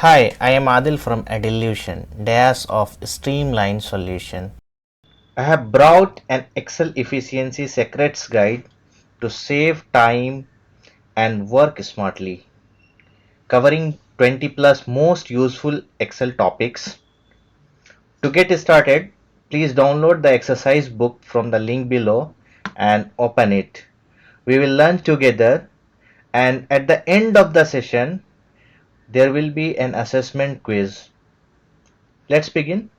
Hi, I am Adil from Adilution, Dash of Streamline Solution. I have brought an Excel efficiency secrets guide to save time and work smartly, covering 20 plus most useful Excel topics. To get started, please download the exercise book from the link below and open it. We will learn together, and at the end of the session, there will be an assessment quiz. Let's begin.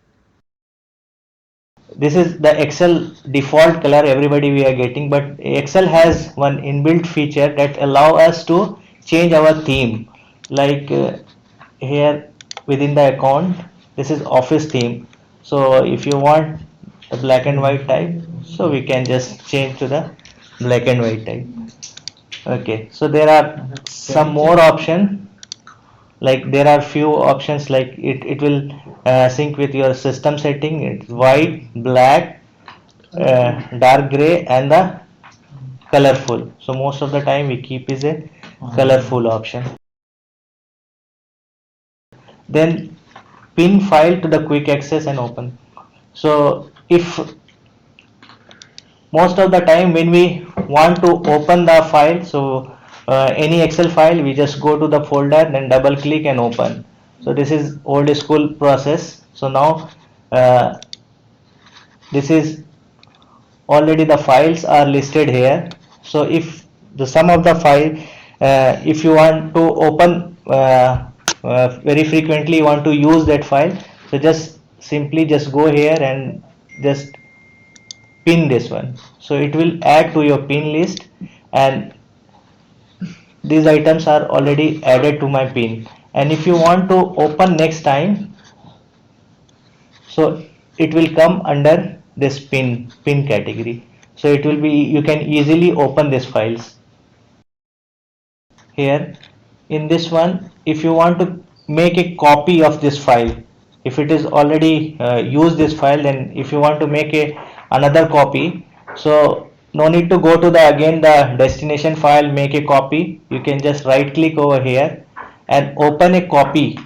This is the Excel default color everybody we are getting, but Excel has one inbuilt feature that allow us to change our theme. Like here within the account, this is office theme. So if you want the black and white type, so we can just change to the black and white type. Okay, so there are some more option, like there are few options, like it will sync with your system setting. It's white, black, dark gray, and the colorful. So most of the time we keep is a colorful option. Then pin file to the quick access and open. So if most of the time when we want to open the file, so any Excel file, we just go to the folder, then double click and open. So this is old school process. So now this is already the files are listed here. So if the sum of the file, if you want to open very frequently, you want to use that file, so just simply just go here and just pin this one. So it will add to your pin list, and these items are already added to my pin. And if you want to open next time, so it will come under this pin category. So it will be, you can easily open these files here. In this one, if you want to make a copy of this file, if it is already used this file, then if you want to make a another copy, so no need to go to the again the destination file, make a copy. You can just right click over here and open a copy.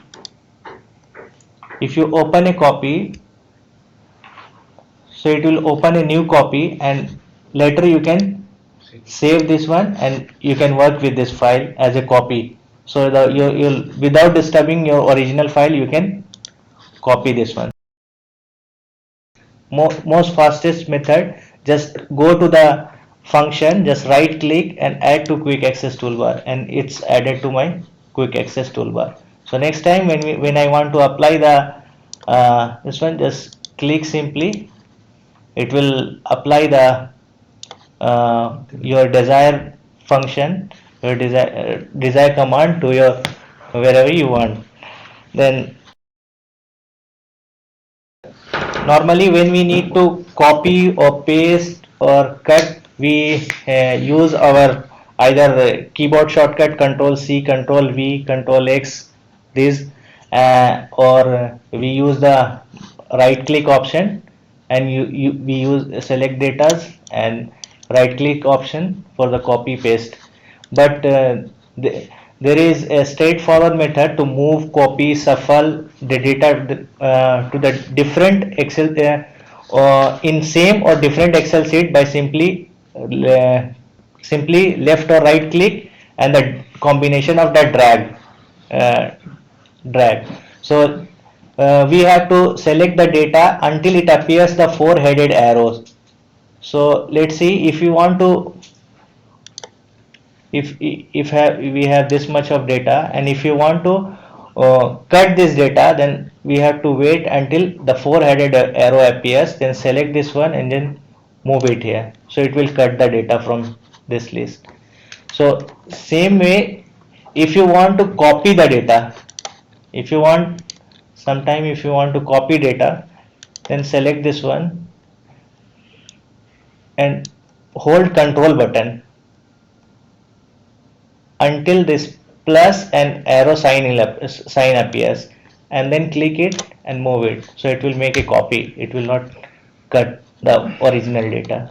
If you open a copy, so it will open a new copy, and later you can save this one and you can work with this file as a copy. So you'll without disturbing your original file, you can copy this one. Most fastest method, just go to the function, just right click and add to quick access toolbar, and it's added to my quick access toolbar. So next time when I want to apply the this one, just click simply, it will apply the your desired function, your desired command to your wherever you want. Then normally when we need to copy or paste or cut, we use our either keyboard shortcut Control C, Control V, Control X, this, or we use the right click option, and we use select data and right click option for the copy paste. But there is a straightforward method to move, copy, shuffle the data to the different Excel in same or different Excel sheet by simply left or right click and the combination of the drag. So we have to select the data until it appears the four headed arrows. So let's see, if you want to, if we have this much of data, and if you want to cut this data, then we have to wait until the four headed arrow appears, then select this one and then move it here. So it will cut the data from this list. So same way, if you want to copy the data, if you want to copy data, then select this one and hold control button until this plus and arrow sign appears, and then click it and move it. So it will make a copy, it will not cut the original data.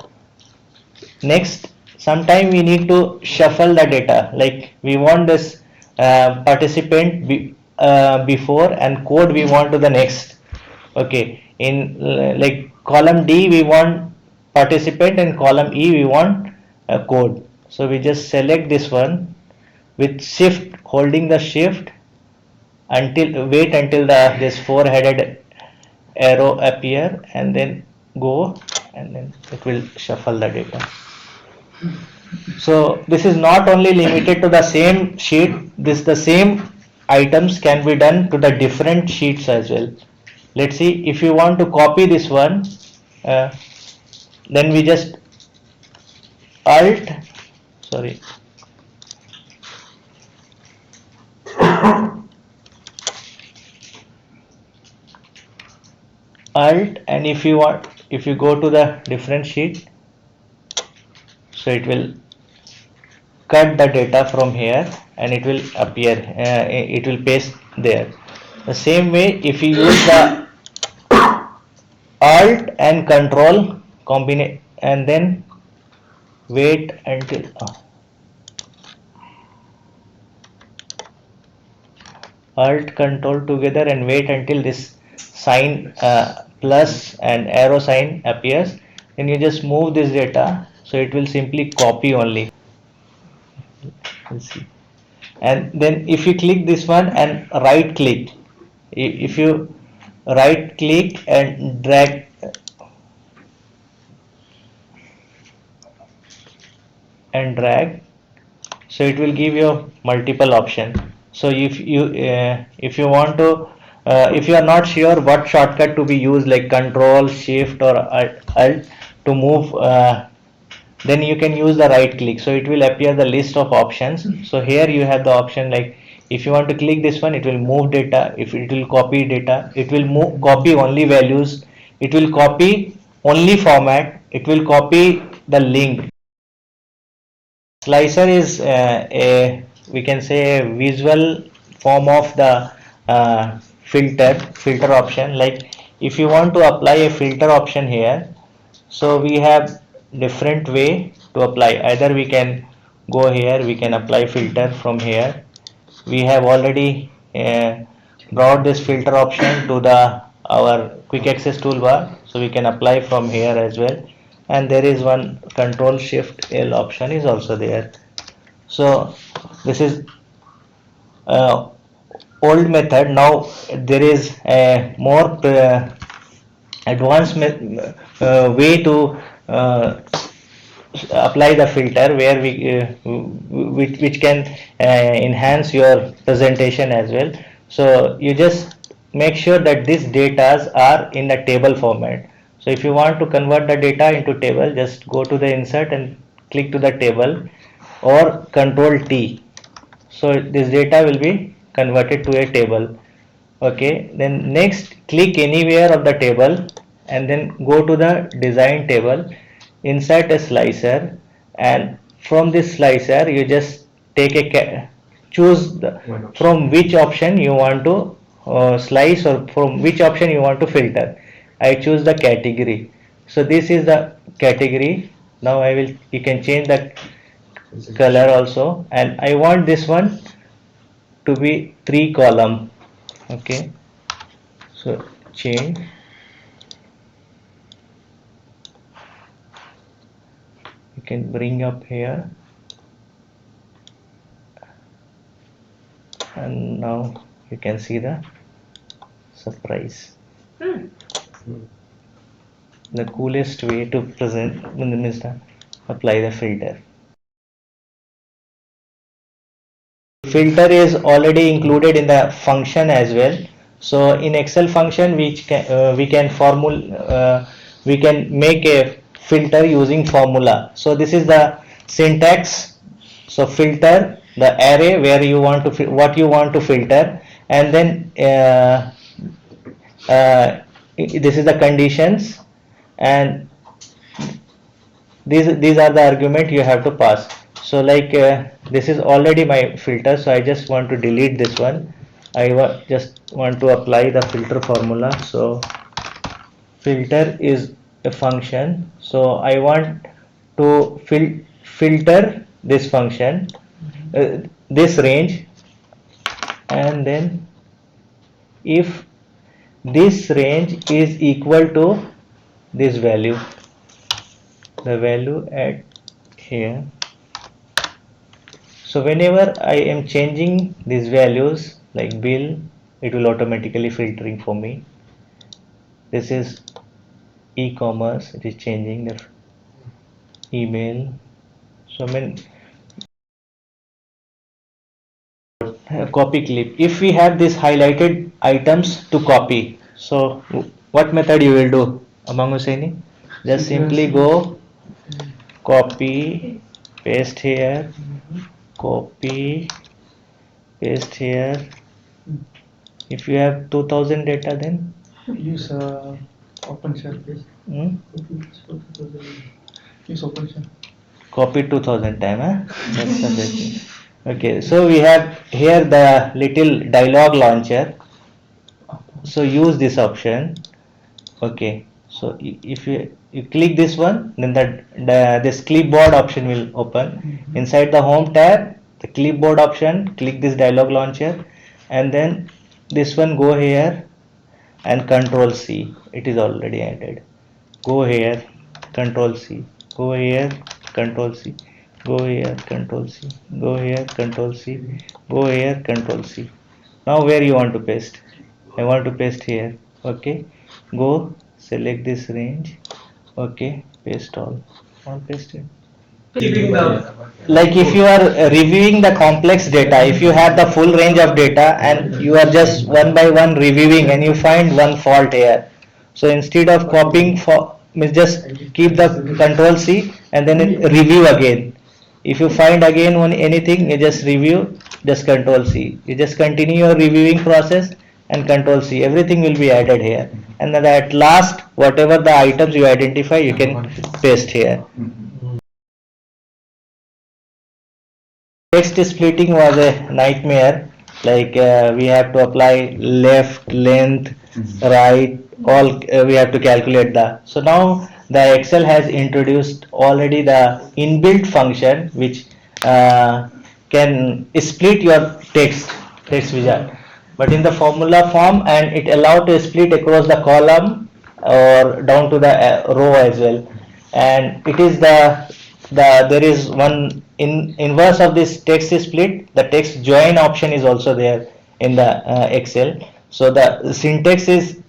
Next, sometime we need to shuffle the data, like we want this participant before and code we want to the next. Okay, in like column D we want participant and column E we want code. So we just select this one with shift, holding the shift until wait until the this four headed arrow appear and then go, and then it will shuffle the data. So this is not only limited to the same sheet, this the same items can be done to the different sheets as well. Let's see, if you want to copy this one, uh, then we just alt, sorry, alt, and if you want, if you go to the different sheet, so it will cut the data from here and it will appear, it will paste there. The same way, if you use the alt and control combine and then wait until alt control together and wait until this sign plus and arrow sign appears, then you just move this data, so it will simply copy only. Let's see. And then if you click this one and right click, if you right click and drag so it will give you multiple option. So if you want to if you are not sure what shortcut to be used, like control shift or alt to move, then you can use the right click, so it will appear the list of options. So here you have the option, like if you want to click this one, it will move data, if it will copy data, it will move copy only values, it will copy only format, it will copy the link. Slicer is a, we can say, a visual form of the filter option. Like if you want to apply a filter option here, so we have different way to apply. Either we can go here, we can apply filter from here. We have already brought this filter option to the our quick access toolbar, so we can apply from here as well. And there is one control shift L option is also there. So this is old method. Now there is a more advanced way to apply the filter, where we which can enhance your presentation as well. So you just make sure that these datas are in a table format. So if you want to convert the data into table, just go to the insert and click to the table or control T. So this data will be converted to a table. Okay, then next click anywhere of the table and then go to the design table, insert a slicer, and from this slicer you just take a choose from which option you want to slice, or from which option you want to filter. I choose the category, so this is the category. Now I will, you can change the color also, and I want this one to be 3 column. Okay, so change, you can bring up here, and now you can see the surprise. The coolest way to present means to apply the filter. Filter is already included in the function as well. So in Excel function, which can, we can make a filter using formula. So this is the syntax. So filter, the array where you want to what you want to filter, and then this is the conditions, and these are the argument you have to pass. So like this is already my filter, so I just want to delete this one. I just want to apply the filter formula. So filter is a function, so I want to filter this function, this range, and then if this range is equal to this value, the value at here. So whenever I am changing these values like bill, it will automatically filtering for me. This is e-commerce, it is changing the email. So I mean copy clip. If we have this highlighted items to copy, so what method you will do, Among Hussaini? Just simply go copy, paste here, copy, paste here. If you have 2000 data, then use open share please. Use open share. copy 2000 time. That's the best thing. Okay, so we have here the little dialog launcher. So use this option. Okay, so if you click this one, then this clipboard option will open. Inside the home tab, the clipboard option, click this dialog launcher, and then this one go here and control C. It is already added. Go here, control C. Go here, control C. Go here, control C. Go here, control C. Go here, control C. Now where you want to paste? I want to paste here. Okay, go select this range. Okay, paste all pasted. Like if you are reviewing the complex data, if you have the full range of data and you are just one by one reviewing and you find one fault here, so instead of copying for means just keep the control C and then review again. If you find again one anything, you just review, just control C. You just continue your reviewing process and control C. Everything will be added here, and then at last whatever the items you identify you can paste here. Text splitting was a nightmare. Like we have to apply left, length, right, all we have to calculate the. So now the Excel has introduced already the inbuilt function which can split your text wizard, but in the formula form, and it allowed to split across the column or down to the row as well. And it is there is one in inverse of this text split, the text join option is also there in the Excel. So the syntax is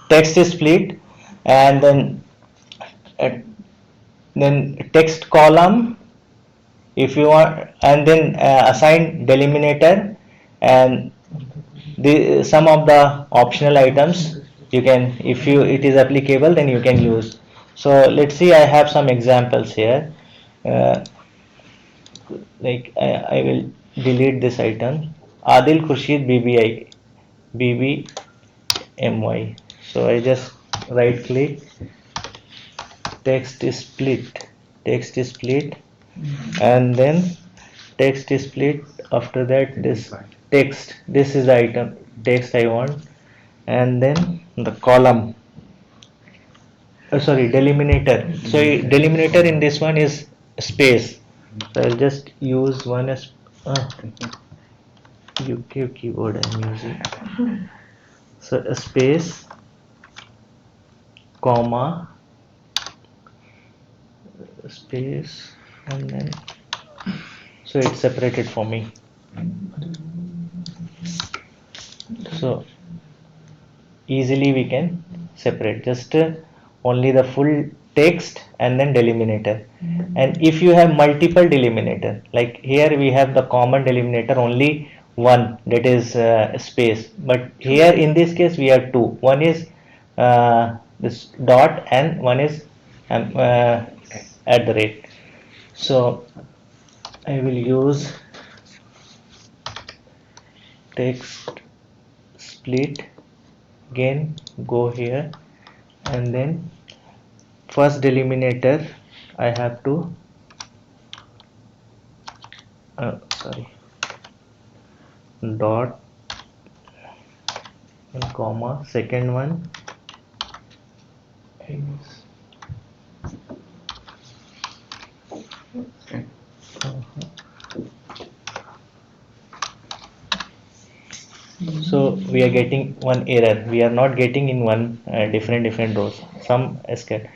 text split, and uh, then text column if you want, and then assign delimiter, and some of the optional items you can, if you it is applicable, then you can use. So let's see, I have some examples here. uh, like I will delete this item, Adil Khurshid BBI BBMY. So I just right click, text split, and then text split. After that, this text, this is the item text I want, and then the column. Sorry, delimiter. So delimiter in this one is space. So I'll just use one as UK keyboard I'm using. So a space, comma, space, and then so it's separated for me. So easily we can separate just only the full text and then delimiter. And if you have multiple delimiter, like here we have the common delimiter only one, that is space, but here in this case we have two. One is this dot and one is at the rate. So I will use text split. Again go here, and then first delimiter I have to sorry, dot and comma, second one is so we are getting one error. We are not getting in one different rows. Some escape.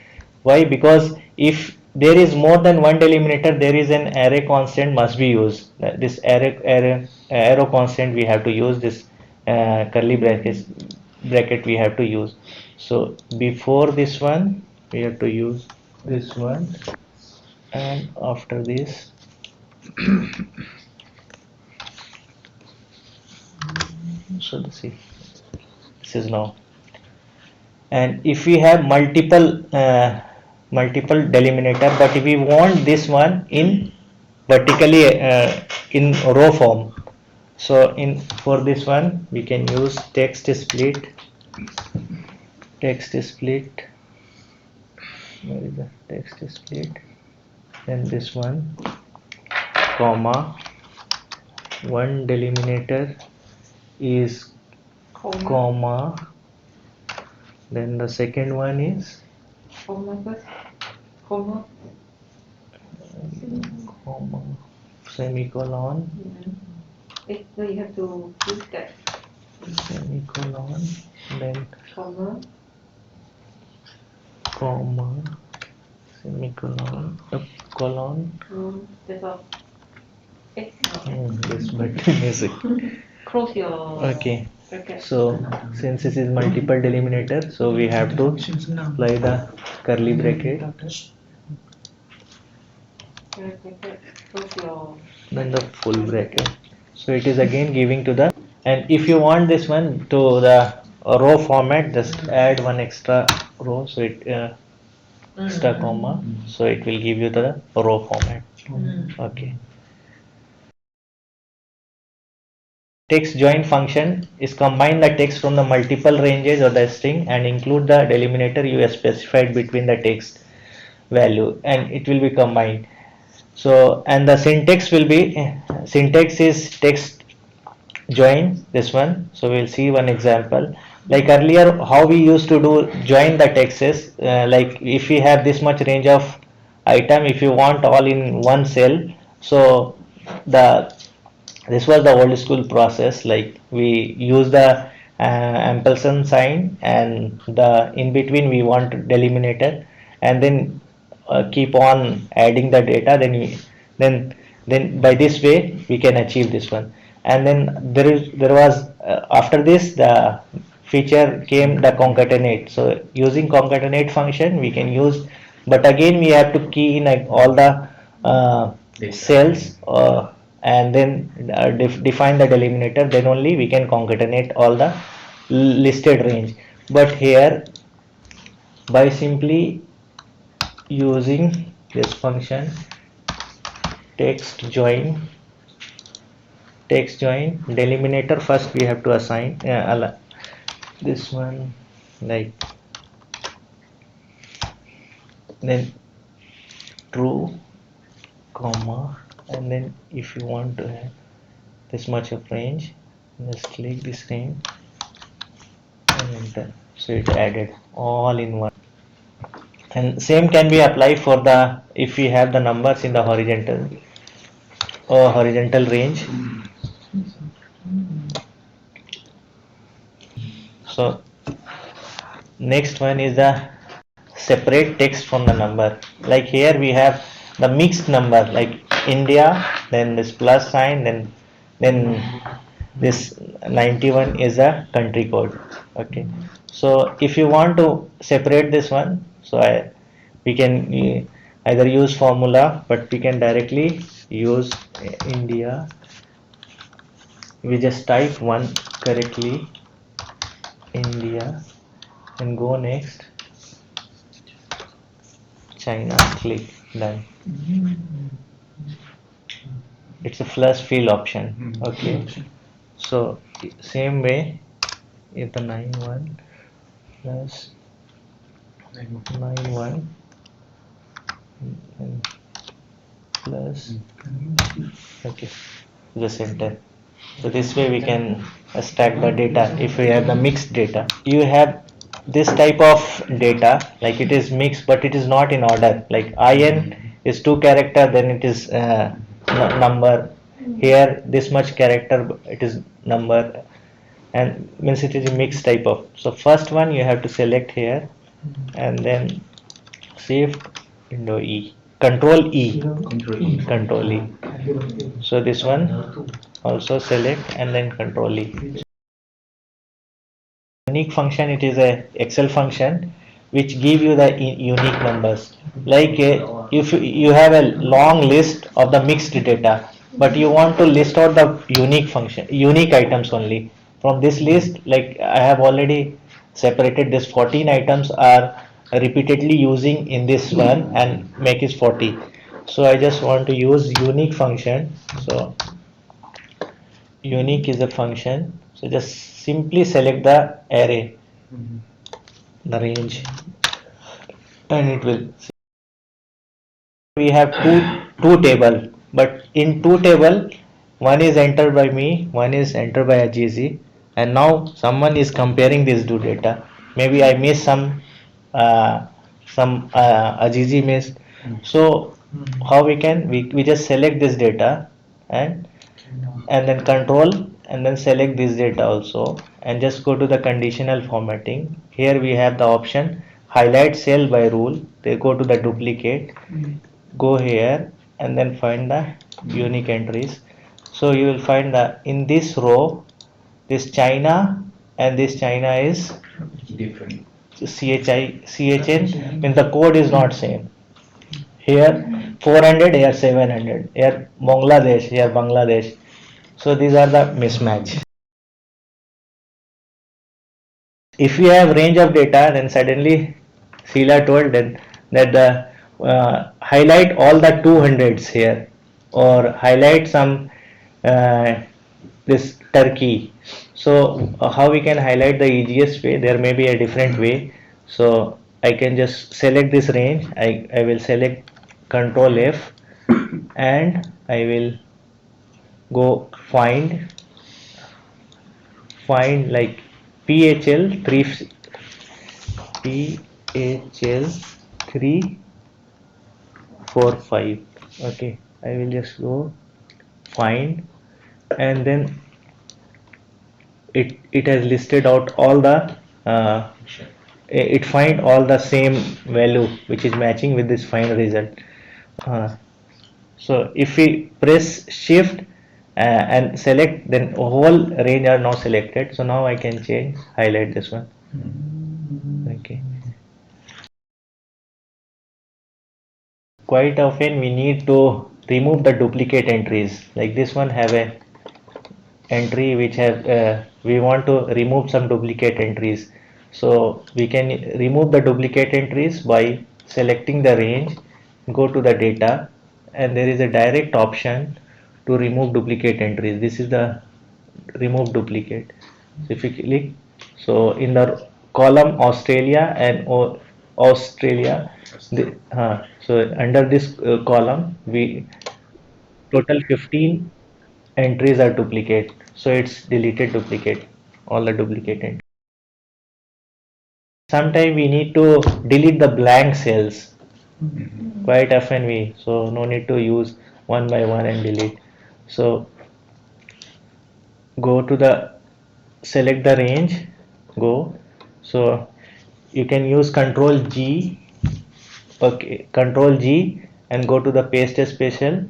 Why? Because if there is more than one delimiter, there is an array constant must be used. This arrow constant we have to use. This curly bracket we have to use. So before this one, we have to use this one, and after this. So this is now. And if we have multiple delimiter, but if we want this one in vertically in row form, so in for this one we can use text split. Where is the text split? Then this one, comma, one delimiter is comma, then the second one is comma, semicolon, so you have to use that semicolon, then comma, semicolon, colon. that's all. This button is it. Close your Okay. bracket. So since this is multiple delimiter, so we have to apply the curly bracket, Close your then the full bracket. So it is again giving to the, and if you want this one to the row format, just add one extra row, so it extra comma, so it will give you the row format. Okay. TEXTJOIN function is combine the text from the multiple ranges of the string and include the delimiter you have specified between the text value, and it will be combined. So, and the syntax will be, syntax is text join, this one. So we'll see one example. Like earlier, how we used to do join the texts, like if we have this much range of item, if you want all in one cell, so this was the old school process. Like we use the ampersand sign, and the in between we want delimiter, and then keep on adding the data. Then by this way we can achieve this one. And then there was after this the feature came the concatenate. So using concatenate function we can use, but again we have to key in like all the cells, and then define the delimiter, then only we can concatenate all the listed range. But here, by simply using this function TEXTJOIN delimiter, first we have to assign this one, like then true, comma, and then if you want to have this much of range, just click this range and enter. So it added all in one. And same can be applied for the, if we have the numbers in the horizontal or horizontal range. So next one is the separate text from the number. Like here we have the mixed number, like India, then this plus sign, then this 91 is a country code. Okay, so if you want to separate this one, so we can either use formula, but we can directly use India. We just type one correctly, India, and go next, China, click done. It's a flush fill option. Okay, so same way, if the 91 plus 91 and plus, okay, just enter. So this way we can extract the data. If we have the mixed data, you have this type of data, like it is mixed but it is not in order, like IN is 2 character, then it is number. Here this much character, it is number. and means it is a mixed type of. So first one you have to select here and then shift window E, control E, control E. So this one also select and then control E. Unique function, it is a Excel function which give you the unique numbers. Like if you have a long list of the mixed data but you want to list out the unique items only from this list, like I have already separated this 14 items are repeatedly using in this one and make it 40. So I just want to use unique function. So unique is a function, so just simply select the array, the range, and it will. We have two table, but in two table one is entered by me, one is entered by Ajizi, and now someone is comparing these two data. Maybe I missed some Ajizi missed. So how we can, we just select this data and then control and then select this data also and just go to the conditional formatting. Here we have the option highlight cell by rule. They go to the duplicate, go here and then find the unique entries. So you will find that in this row this China and this China is Different. CHN, when the code is not same. Here 400, here 700, here Bangladesh, here Bangladesh. So these are the mismatch. If you have range of data, then suddenly Sheila told that the highlight all the 200s here or highlight some uh, this Turkey. So how we can highlight the easiest way? There may be a different way. So I can just select this range. I will select Control F and I will go find like PHL 3 PHL 345. Okay, I will just go find and then it has listed out all the it find all the same value which is matching with this find result. uh, so if we press shift and select, then whole range are now selected. So now I can change, highlight this one. Okay, quite often we need to remove the duplicate entries. Like this one have a entry which have we want to remove some duplicate entries. So we can remove the duplicate entries by selecting the range, go to the data, and there is a direct option to remove duplicate entries. This is the remove duplicate. So if you click, so in the column Australia and Australia, so under this column we total 15 entries are duplicate, so it's deleted duplicate, all the duplicate entries. Sometimes we need to delete the blank cells quite often, we so no need to use one by one and delete. So go to the select the range, go, so you can use control G. Okay, control G and go to the paste special,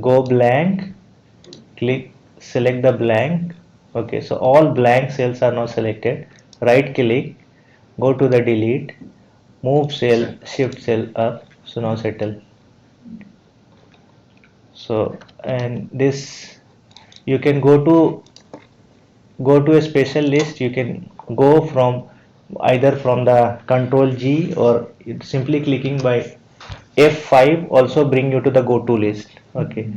go blank, click, select the blank. Okay, so all blank cells are now selected. Right click, go to the delete, move cell, shift cell up, so now settle. So and this you can go to a special list. You can go from either from the control G or simply clicking by F5 also bring you to the go to list. Okay,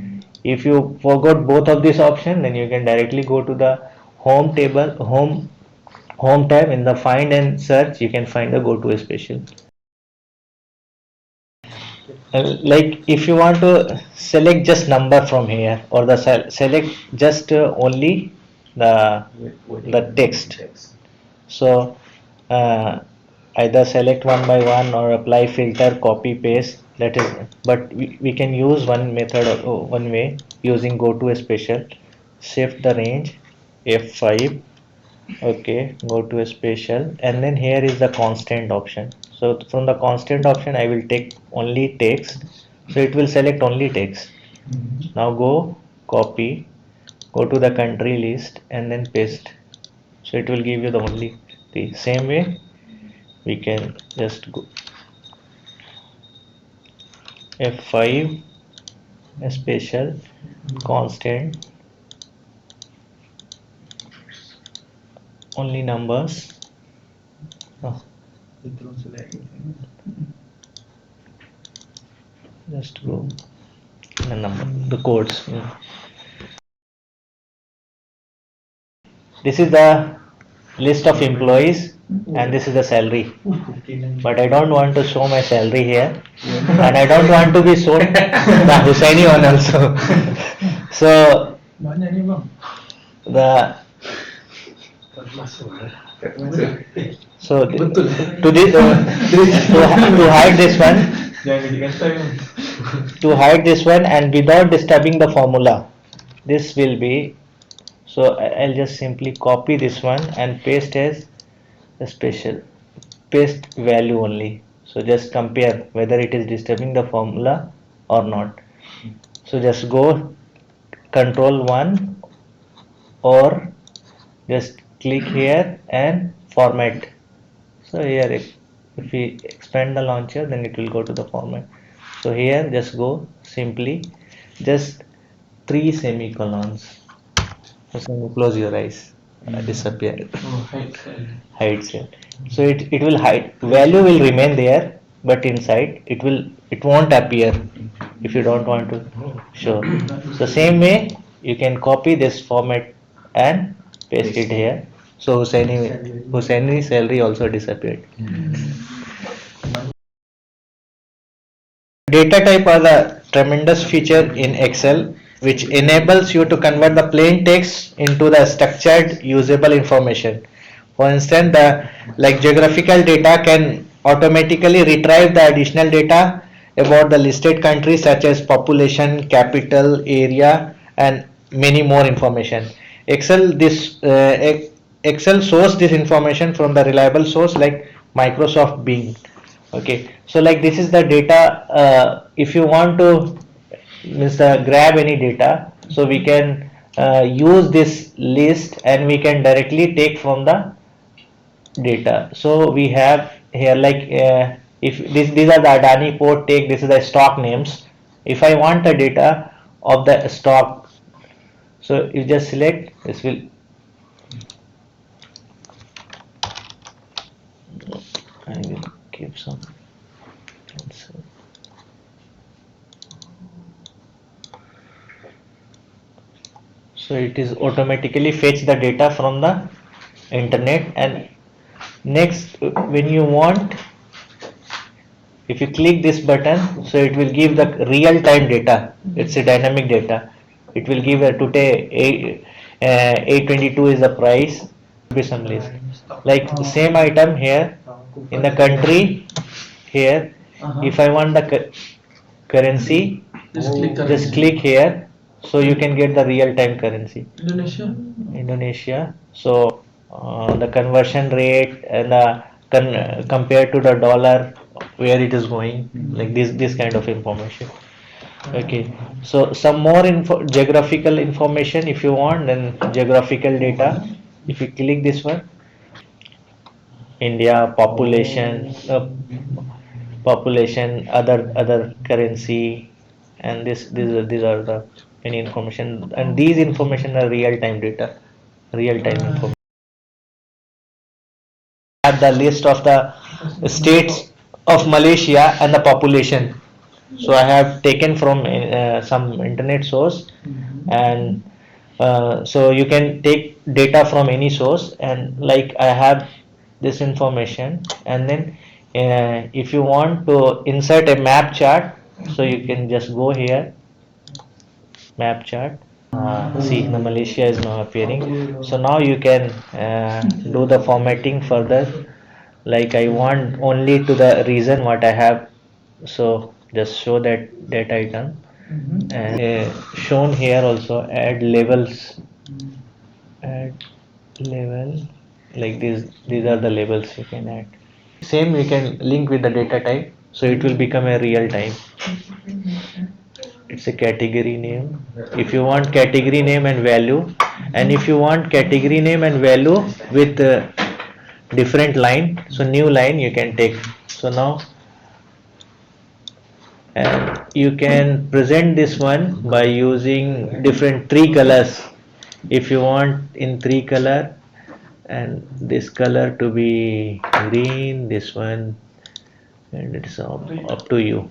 if you forgot both of these options, then you can directly go to the home table, home tab. In the find and search you can find the go to a special. Like if you want to select just number from here or the select just only the text. So either select one by one or apply filter, copy paste, that is. But we can use one method or one way using go to a special, shift the range, F5, Okay, go to a spatial, and then here is the constant option. So from the constant option, I will take only text. So it will select only text. Now go copy, go to the country list, and then paste. So it will give you the only the same way. We can just go F5, a spatial, constant, only numbers. Oh, just go the number, the codes. This is the list of employees and this is the salary. But I don't want to show my salary here, and I don't want to be shown the Hussaini one also. So Banyak ni bang. the so Betul. to this to hide this one, to hide this one and without disturbing the formula, this will be, so I'll just simply copy this one and paste as a special, paste value only. So just compare whether it is disturbing the formula or not. So just go control 1 or just click here and format. So here if we expand the launcher, then it will go to the format. So here just go simply just 3 semicolons. So close your eyes. Disappear. Hide cell. So it will hide. Value will remain there, but inside it won't appear if you don't want to show. So same way you can copy this format and paste it here. So Hussaini salary also disappeared. Data type are the tremendous feature in Excel which enables you to convert the plain text into the structured usable information. For instance, the like geographical data can automatically retrieve the additional data about the listed countries such as population, capital, area, and many more information. Excel source this information from the reliable source like Microsoft Bing. Okay, so like this is the data. If you want to grab any data, so we can use this list and we can directly take from the data. So we have here like if these are the Adani port take, this is the stock names. If I want the data of the stock, so you just select this will, I will give some answer. So it is automatically fetch the data from the internet, and next when you want, if you click this button, so it will give the real time data. It's a dynamic data. It will give a today 822 is the price, be some list like same item here in the country here. If I want the currency, just click here, so you can get the real time currency. Indonesia. So the conversion rate and the compared to the dollar, where it is going, like this kind of information. Okay, so some more geographical information if you want, then geographical data. If you click this one, India population, other currency, and these are the any information, and these information are real time data, real time information. Have the list of the states of Malaysia and the population. So I have taken from some internet source, and so you can take data from any source, and like I have this information, and then if you want to insert a map chart, so you can just go here, map chart. See, the Malaysia is now appearing. So now you can do the formatting further. Like I want only to the region what I have. So just show that item, and shown here also add labels, add level. like these are the labels you can add. Same we can link with the data type, so it will become a real time. It's a category name. If you want category name and value, and if you want category name and value with different line, so new line you can take. So now you can present this one by using different three colors. If you want in three color, and this color to be green, this one, and it's up to you.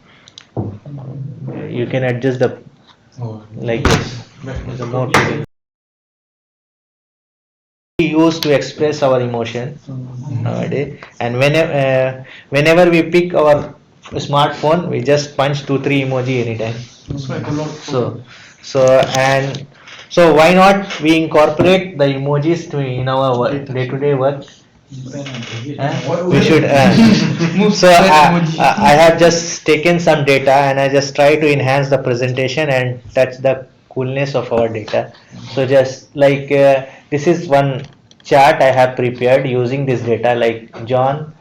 You can adjust the like this. The more we use to express our emotion nowadays, and whenever we pick our smartphone, we just punch 2 3 emoji anytime. So and so why not we incorporate the emojis to in our day-to-day work. We should. So I have just taken some data and I just try to enhance the presentation and touch the coolness of our data. So just like this is one chart I have prepared using this data. Like John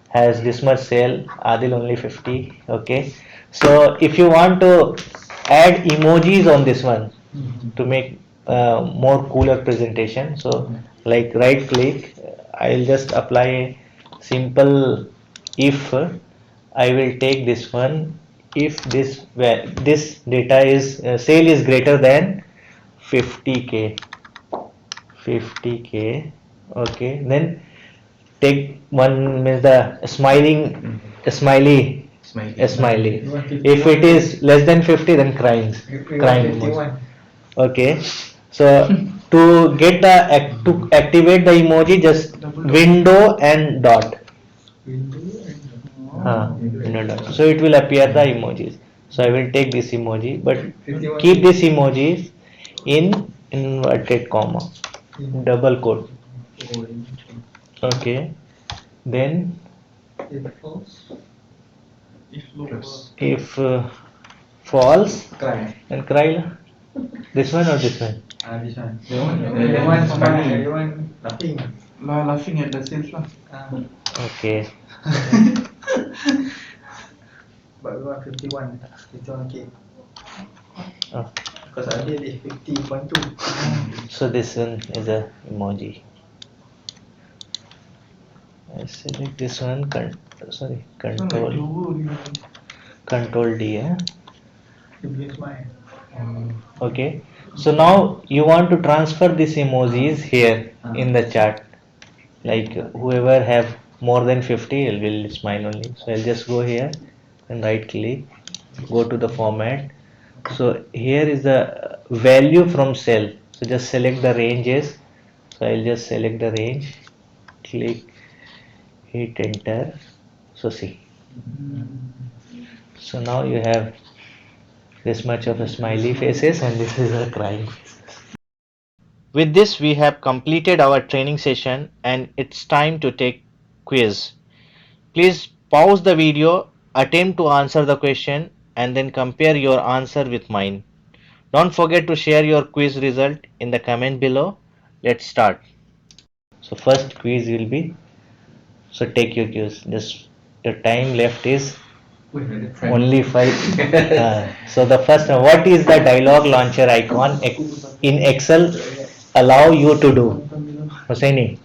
has this much sale, Adil only 50. Okay. So if you want to add emojis on this one to make more cooler presentation, so like right click, I'll just apply a simple if. I will take this one if this data is sale is greater than 50k. Okay, then take one means the smiley. If it is less than 50, then crying emoji. Okay, so to get the to activate the emoji, just window and dot. Window dot. So it will appear the emojis. So I will take this emoji, but keep this emojis in inverted comma, double quote. Okay, then if false, then cry. This one or this one? This one. The one smiley. The one laughing. Laughing at the sales lah. Okay. But we want 51k. Oh. Because I did it 50.2. So this one is a emoji. I select this one. Control D. Okay. So now you want to transfer these emojis here in the chart. Like whoever have more than 50 will smile only. So I'll just go here and right click, go to the format. So here is the value from cell. So just select the ranges. So I'll just select the range, click, hit enter. So see. So now you have this much of a smiley faces and this is a crying face. With this, we have completed our training session and it's time to take quiz. Please pause the video, attempt to answer the question and then compare your answer with mine. Don't forget to share your quiz result in the comment below. Let's start. So first quiz will be, so take your quiz. Just the time left is only 5. So the first one, what is the dialog launcher icon in Excel allow you to do? Hosseini.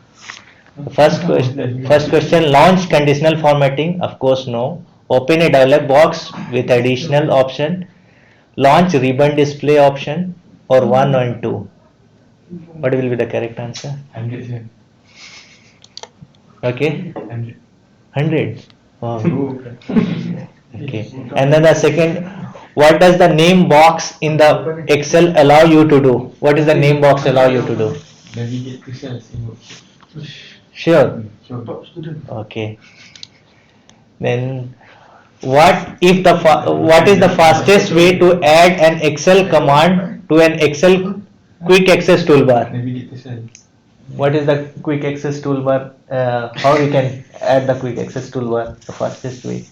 First question, launch conditional formatting. Of course, no. Open a dialog box with additional option. Launch ribbon display option, or 1 and 2. What will be the correct answer? 100. Okay. 100. Wow. Okay. And then the second, what does the name box in the Excel allow you to do? What is the name box allow you to do? Navigate to cells. Sure. Top student. Okay. Then what if the what is the fastest way to add an Excel command to an Excel quick access toolbar? Navigate to cells. What is the quick access toolbar? How you can add the quick access toolbar? The fastest way.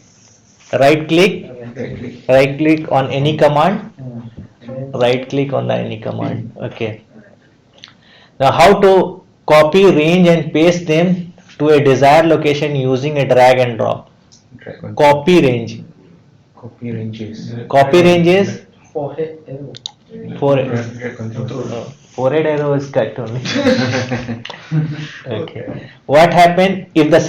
Right click on any command. Right click on the any command. Okay. Now how to copy range and paste them to a desired location using a drag and drop. Copy range. Copy ranges. Copy ranges. Forehead arrow. Forehead arrow is cut only. Okay. What happen if the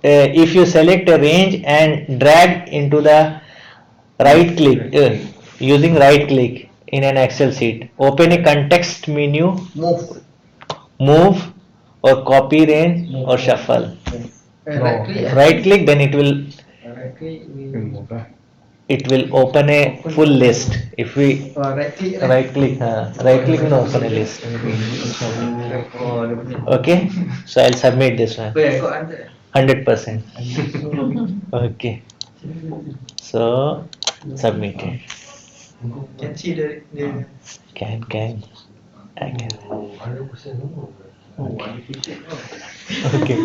if you select a range and drag into the right click using right click in an Excel sheet? Open a context menu, move or copy range or shuffle. Right click. Right click, then it will Right click. Remove lah. open a full list. If we Right click. right click will open a list. Okay, so I'll submit this one. Wait, I got under. 100%. Okay, so submitted. Can see the Can I can. Okay,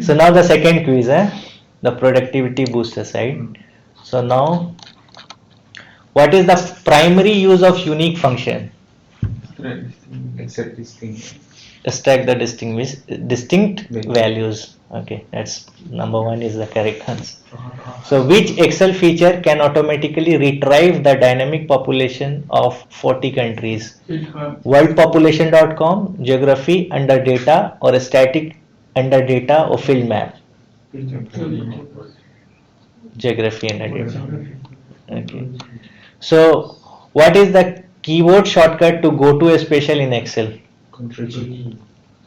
so now the second quiz, the productivity booster side. So now, what is the primary use of unique function? Except this thing. Extract the distinct values. Okay, that's number one is the correct answer. So which Excel feature can automatically retrieve the dynamic population of 40 countries? Worldpopulation.com, geography under data, or a static under data or field map? Geography under data. Okay. So what is the keyboard shortcut to go to a special in Excel? Control G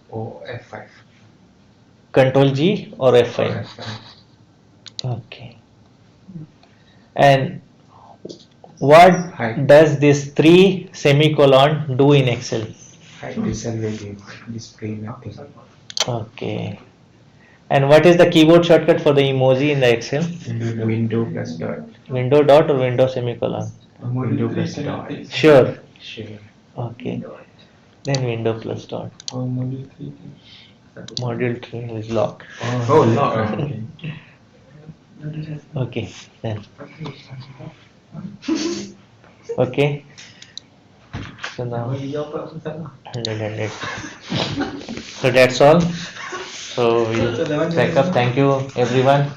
or F5. Control G or F5? Okay. And what does this 3 semicolon do in Excel? Hide this and display nothing. Okay. And what is the keyboard shortcut for the emoji in the Excel? Window plus dot. Window dot or window semicolon? Window plus dot. Sure. Sure. Okay. Then window plus dot. Module 3 is lock. Oh, lock. Okay. Then. Okay. So now 100. So that's all. So we'll back up. Thank you everyone.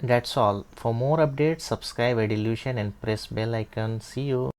That's all. For more updates, subscribe Adilution and press bell icon. See you.